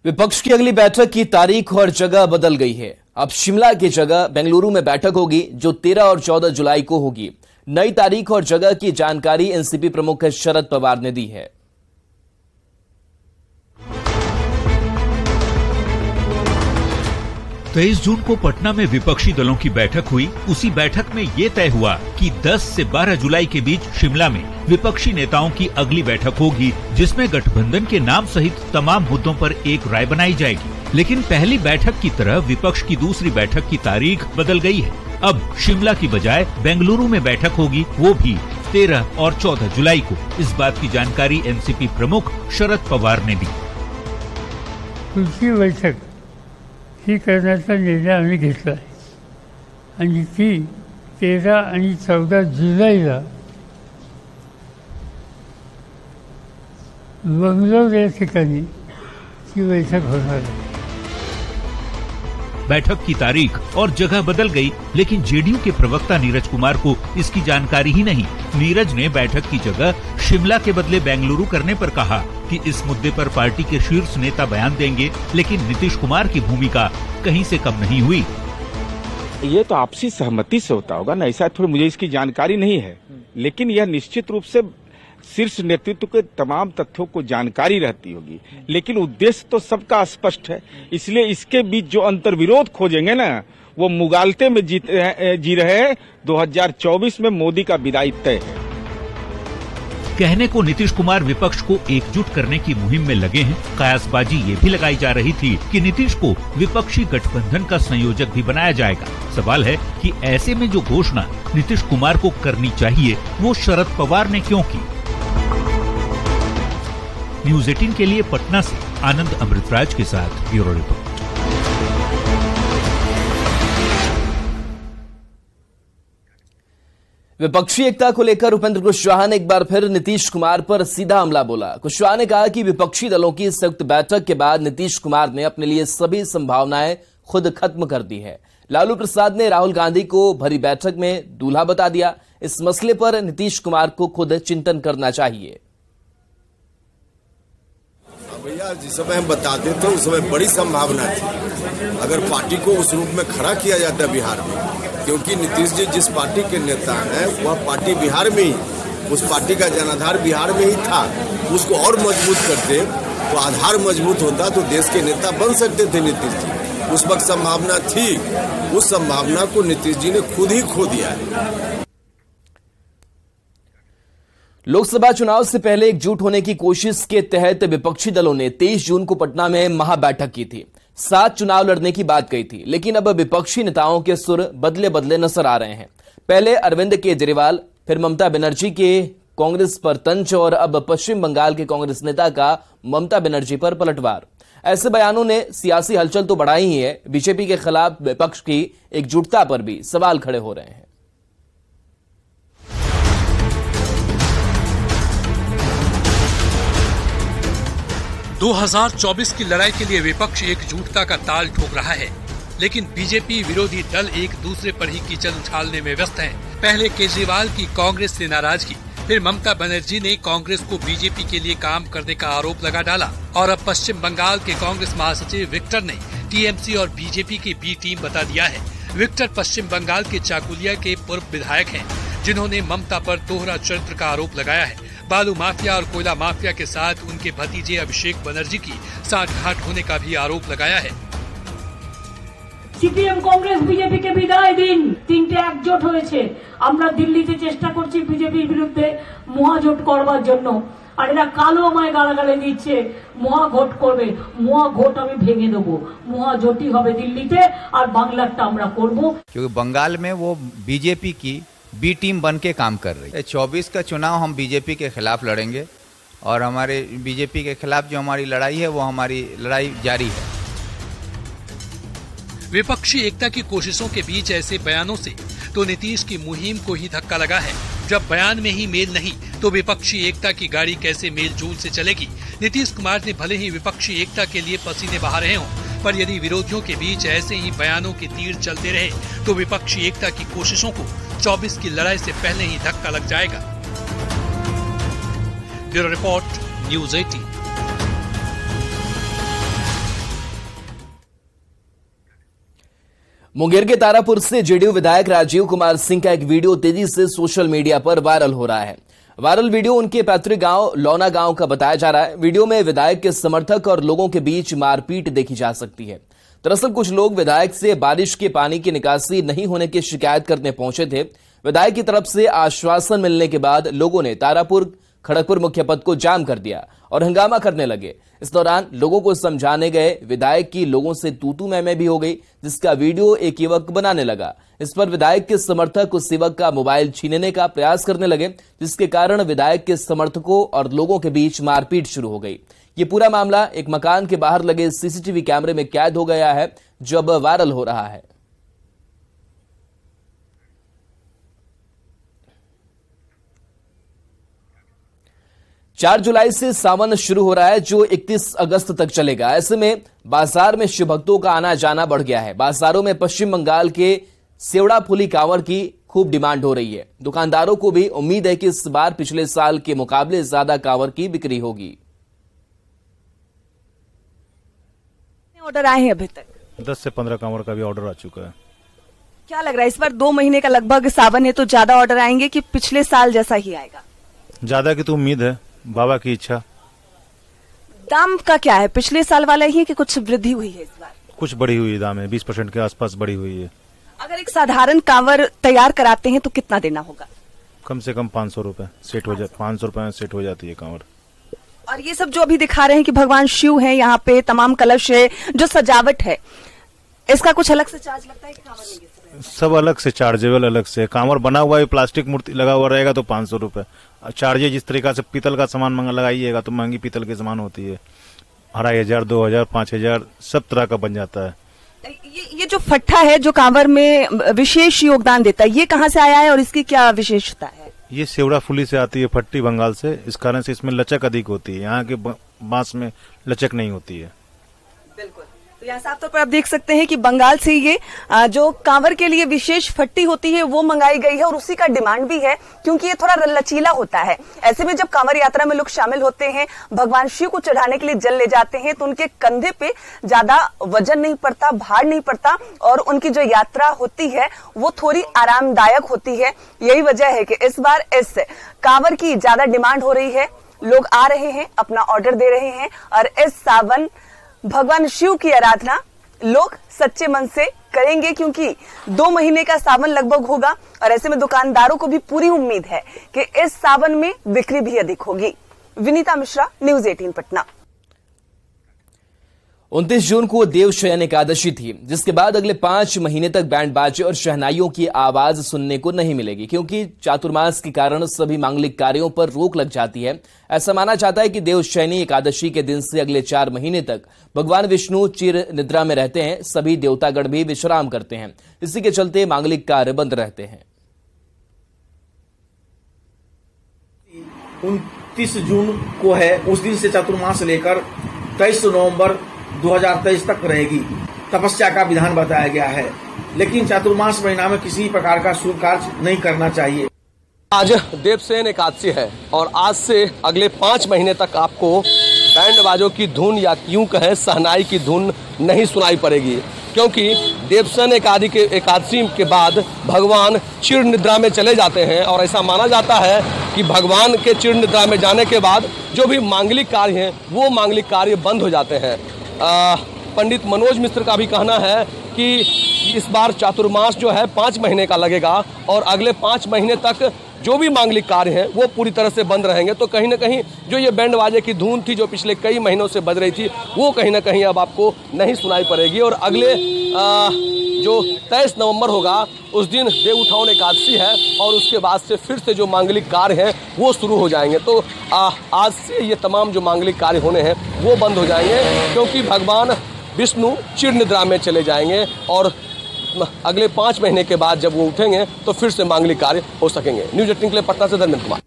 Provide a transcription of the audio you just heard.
विपक्ष की अगली बैठक की तारीख और जगह बदल गई है। अब शिमला की जगह बेंगलुरु में बैठक होगी, जो 13 और 14 जुलाई को होगी। नई तारीख और जगह की जानकारी एनसीपी प्रमुख शरद पवार ने दी है। 23 जून को पटना में विपक्षी दलों की बैठक हुई। उसी बैठक में ये तय हुआ कि 10 से 12 जुलाई के बीच शिमला में विपक्षी नेताओं की अगली बैठक होगी, जिसमें गठबंधन के नाम सहित तमाम मुद्दों पर एक राय बनाई जाएगी। लेकिन पहली बैठक की तरह विपक्ष की दूसरी बैठक की तारीख बदल गई है। अब शिमला की बजाय बेंगलुरु में बैठक होगी, वो भी 13 और 14 जुलाई को। इस बात की जानकारी एनसीपी प्रमुख शरद पवार ने दी। तुमची बैठक ही करण्याचा निर्णय आम्ही घेतला आहे आणि ती 13 आणि 14 जुलैला बंगलोर या ठिकाणी ती बैठक होणार आहे। बैठक की तारीख और जगह बदल गई, लेकिन जेडीयू के प्रवक्ता नीरज कुमार को इसकी जानकारी ही नहीं। नीरज ने बैठक की जगह शिमला के बदले बेंगलुरु करने पर कहा कि इस मुद्दे पर पार्टी के शीर्ष नेता बयान देंगे, लेकिन नीतीश कुमार की भूमिका कहीं से कम नहीं हुई। ये तो आपसी सहमति से होता होगा ना, ऐसा थोड़ी मुझे इसकी जानकारी नहीं है, लेकिन यह निश्चित रूप से शीर्ष नेतृत्व के तमाम तथ्यों को जानकारी रहती होगी। लेकिन उद्देश्य तो सबका स्पष्ट है, इसलिए इसके बीच जो अंतर्विरोध खोजेंगे ना, वो मुगालते में जी रहे 2024 में मोदी का विदाई तय है। कहने को नीतीश कुमार विपक्ष को एकजुट करने की मुहिम में लगे हैं। कयासबाजी ये भी लगाई जा रही थी कि नीतीश को विपक्षी गठबंधन का संयोजक भी बनाया जाएगा। सवाल है कि ऐसे में जो घोषणा नीतीश कुमार को करनी चाहिए, वो शरद पवार ने क्यों की। न्यूज़ 18 के लिए पटना से आनंद अमृतराज के साथ ब्यूरो रिपोर्ट। विपक्षी एकता को लेकर उपेंद्र कुशवाहा ने एक बार फिर नीतीश कुमार पर सीधा हमला बोला। कुशवाहा ने कहा कि विपक्षी दलों की संयुक्त बैठक के बाद नीतीश कुमार ने अपने लिए सभी संभावनाएं खुद खत्म कर दी है। लालू प्रसाद ने राहुल गांधी को भरी बैठक में दूल्हा बता दिया। इस मसले पर नीतीश कुमार को खुद चिंतन करना चाहिए। भैया, जिस समय हम बताते थे उस समय बड़ी संभावना थी अगर पार्टी को उस रूप में खड़ा किया जाता बिहार में, क्योंकि नीतीश जी जिस पार्टी के नेता हैं वह पार्टी बिहार में ही, उस पार्टी का जनाधार बिहार में ही था। उसको और मजबूत करते, वो आधार मजबूत होता तो देश के नेता बन सकते थे नीतीश जी। उस वक्त संभावना थी, उस संभावना को नीतीश जी ने खुद ही खो दिया है। लोकसभा चुनाव से पहले एकजुट होने की कोशिश के तहत विपक्षी दलों ने 23 जून को पटना में महाबैठक की थी। 7 चुनाव लड़ने की बात कही थी, लेकिन अब विपक्षी नेताओं के सुर बदले बदले नजर आ रहे हैं। पहले अरविंद केजरीवाल, फिर ममता बनर्जी के कांग्रेस पर तंज और अब पश्चिम बंगाल के कांग्रेस नेता का ममता बनर्जी पर पलटवार। ऐसे बयानों ने सियासी हलचल तो बढ़ाई ही है, बीजेपी के खिलाफ विपक्ष की एकजुटता पर भी सवाल खड़े हो रहे हैं। 2024 की लड़ाई के लिए विपक्ष एकजुटता का ताल ठोक रहा है, लेकिन बीजेपी विरोधी दल एक दूसरे पर ही कीचड़ उछालने में व्यस्त हैं। पहले केजरीवाल की कांग्रेस से नाराजगी, फिर ममता बनर्जी ने कांग्रेस को बीजेपी के लिए काम करने का आरोप लगा डाला और अब पश्चिम बंगाल के कांग्रेस महासचिव विक्टर ने टीएमसी और बीजेपी की बी टीम बता दिया है। विक्टर पश्चिम बंगाल के चाकुलिया के पूर्व विधायक हैं, जिन्होंने ममता पर दोहरा चरित्र का आरोप लगाया है। बालू माफिया और कोयला माफिया के साथ उनके भतीजे अभिषेक बनर्जी की साठगांठ होने का भी आरोप लगाया है। সিপিএম কংগ্রেস বিজেপিকে বিদায় দিন, তিনটে একজোট হয়েছে। আমরা দিল্লিতে চেষ্টা করছি বিজেপির বিরুদ্ধে মহাজোট করবার জন্য, আর এরা কালো আমায় গালাগালি দিচ্ছে মহাজোট করবে। মহাজোট আমি ভেঙে দেবো, মহাজোটই হবে দিল্লিতে আর বাংলাটা আমরা করব। क्योंकि बंगाल में वो बीजेपी की बी टीम बन के काम कर रही है। 24 का चुनाव हम बीजेपी के खिलाफ लड़ेंगे और हमारे बीजेपी के खिलाफ जो हमारी लड़ाई है वो हमारी लड़ाई जारी है। विपक्षी एकता की कोशिशों के बीच ऐसे बयानों से तो नीतीश की मुहिम को ही धक्का लगा है। जब बयान में ही मेल नहीं तो विपक्षी एकता की गाड़ी कैसे मेल जोल से चलेगी। नीतीश कुमार ने भले ही विपक्षी एकता के लिए पसीने बहा रहे हों, पर यदि विरोधियों के बीच ऐसे ही बयानों के तीर चलते रहे तो विपक्षी एकता की कोशिशों को 24 की लड़ाई से पहले ही धक्का लग जाएगा। Bureau report, news 18। मुंगेर के तारापुर से जेडीयू विधायक राजीव कुमार सिंह का एक वीडियो तेजी से सोशल मीडिया पर वायरल हो रहा है। वायरल वीडियो उनके पैतृक गांव लौना गांव का बताया जा रहा है। वीडियो में विधायक के समर्थक और लोगों के बीच मारपीट देखी जा सकती है। दरअसल कुछ लोग विधायक से बारिश के पानी की निकासी नहीं होने की शिकायत करने पहुंचे थे। विधायक की तरफ से आश्वासन मिलने के बाद लोगों ने तारापुर खड़गपुर मुख्य पथ को जाम कर दिया और हंगामा करने लगे। इस दौरान लोगों को समझाने गए विधायक की लोगों से तू-तू मैं भी हो गई, जिसका वीडियो एक युवक बनाने लगा। इस पर विधायक के समर्थक उस युवक का मोबाइल छीनने का प्रयास करने लगे, जिसके कारण विधायक के समर्थकों और लोगों के बीच मारपीट शुरू हो गई। ये पूरा मामला एक मकान के बाहर लगे सीसीटीवी कैमरे में कैद हो गया है, जो अब वायरल हो रहा है। 4 जुलाई से सावन शुरू हो रहा है, जो 31 अगस्त तक चलेगा। ऐसे में बाजार में शिव भक्तों का आना जाना बढ़ गया है। बाजारों में पश्चिम बंगाल के सेवड़ा फुली कांवड़ की खूब डिमांड हो रही है। दुकानदारों को भी उम्मीद है कि इस बार पिछले साल के मुकाबले ज्यादा कांवड़ की बिक्री होगी। ऑर्डर आए हैं अभी तक? 10 से 15 कांवड़ का भी ऑर्डर आ चुका है। क्या लग रहा है इस बार 2 महीने का लगभग सावन है, तो ज्यादा ऑर्डर आएंगे कि पिछले साल जैसा ही आएगा? ज्यादा की तो उम्मीद है, बाबा की इच्छा। दाम का क्या है, पिछले साल वाला ही है कि कुछ वृद्धि हुई है इस बार? कुछ बढ़ी हुई दाम है, 20% के आसपास बढ़ी हुई है। अगर एक साधारण कांवर तैयार कराते हैं तो कितना देना होगा? कम से कम 500 रुपए सेट हो जाए, 500 रुपए में सेट हो जाती है कांवर। और ये सब जो अभी दिखा रहे हैं कि भगवान शिव है, यहाँ पे तमाम कलश है, जो सजावट है, इसका कुछ अलग से चार्ज लगता है कि कांवर नहीं? सब अलग से चार्जेबल, अलग से। कांवर बना हुआ है, प्लास्टिक मूर्ति लगा हुआ रहेगा तो 500 रुपए चार्जे। जिस तरीका से पीतल का सामान लगाइएगा तो महंगी पीतल के सामान होती है, 2500, 2000, 5000 सब तरह का बन जाता है। ये जो फट्टा है जो कांवर में विशेष योगदान देता है, ये कहाँ से आया है और इसकी क्या विशेषता है? ये सेवड़ा फुली से आती है, फट्टी बंगाल से। इस कारण से इसमें लचक अधिक होती है, यहाँ के बांस में लचक नहीं होती है। बिल्कुल, तो यहाँ साफ तौर पर आप देख सकते हैं कि बंगाल से ये जो कांवर के लिए विशेष फट्टी होती है वो मंगाई गई है, और उसी का डिमांड भी है क्योंकि ये थोड़ा लचीला होता है। ऐसे में जब कांवर यात्रा में लोग शामिल होते हैं, भगवान शिव को चढ़ाने के लिए जल ले जाते हैं, तो उनके कंधे पे ज्यादा वजन नहीं पड़ता, भार नहीं पड़ता, और उनकी जो यात्रा होती है वो थोड़ी आरामदायक होती है। यही वजह है कि इस बार इस कांवर की ज्यादा डिमांड हो रही है। लोग आ रहे हैं, अपना ऑर्डर दे रहे हैं, और इस सावन भगवान शिव की आराधना लोग सच्चे मन से करेंगे, क्योंकि 2 महीने का सावन लगभग होगा, और ऐसे में दुकानदारों को भी पूरी उम्मीद है कि इस सावन में बिक्री भी अधिक होगी। विनीता मिश्रा, न्यूज़ 18 पटना। 29 जून को देवशयन एकादशी थी, जिसके बाद अगले 5 महीने तक बैंड बाजे और शहनाइयों की आवाज सुनने को नहीं मिलेगी, क्योंकि चातुर्मास के कारण सभी मांगलिक कार्यों पर रोक लग जाती है। ऐसा माना जाता है कि देवशयनी एकादशी के दिन से अगले 4 महीने तक भगवान विष्णु चिर निद्रा में रहते हैं। सभी देवतागण भी विश्राम करते हैं। इसी के चलते मांगलिक कार्य बंद रहते हैं। 29 जून को है, उस दिन से चातुर्मास लेकर 23 नवंबर 2023 तक रहेगी। तपस्या का विधान बताया गया है, लेकिन चातुर्मास महीना में किसी प्रकार का शुभ कार्य नहीं करना चाहिए। आज देवशयन एकादशी है, और आज से अगले 5 महीने तक आपको बैंड बाजों की धुन, या यूं कहें सहनाई की धुन नहीं सुनाई पड़ेगी, क्योंकि देवशयन एकादशी के बाद भगवान चिर निद्रा में चले जाते हैं। और ऐसा माना जाता है कि भगवान के चिर निद्रा में जाने के बाद जो भी मांगलिक कार्य हैं वो मांगलिक कार्य बंद हो जाते हैं। पंडित मनोज मिश्र का भी कहना है कि इस बार चातुर्मास जो है 5 महीने का लगेगा, और अगले 5 महीने तक जो भी मांगलिक कार्य हैं वो पूरी तरह से बंद रहेंगे। तो कहीं ना कहीं जो ये बैंड बाजे की धुन थी, जो पिछले कई महीनों से बज रही थी, वो कहीं ना कहीं अब आपको नहीं सुनाई पड़ेगी। और अगले जो 23 नवंबर होगा उस दिन देव उठावन एकादशी है, और उसके बाद से फिर से जो मांगलिक कार्य हैं वो शुरू हो जाएंगे। तो आज से ये तमाम जो मांगलिक कार्य होने हैं वो बंद हो जाएंगे, क्योंकि भगवान विष्णु चिर निद्रा में चले जाएंगे, और अगले 5 महीने के बाद जब वो उठेंगे तो फिर से मांगलिक कार्य हो सकेंगे। न्यूज़ 18 के लिए पटना से धर्मेंद्र कुमार।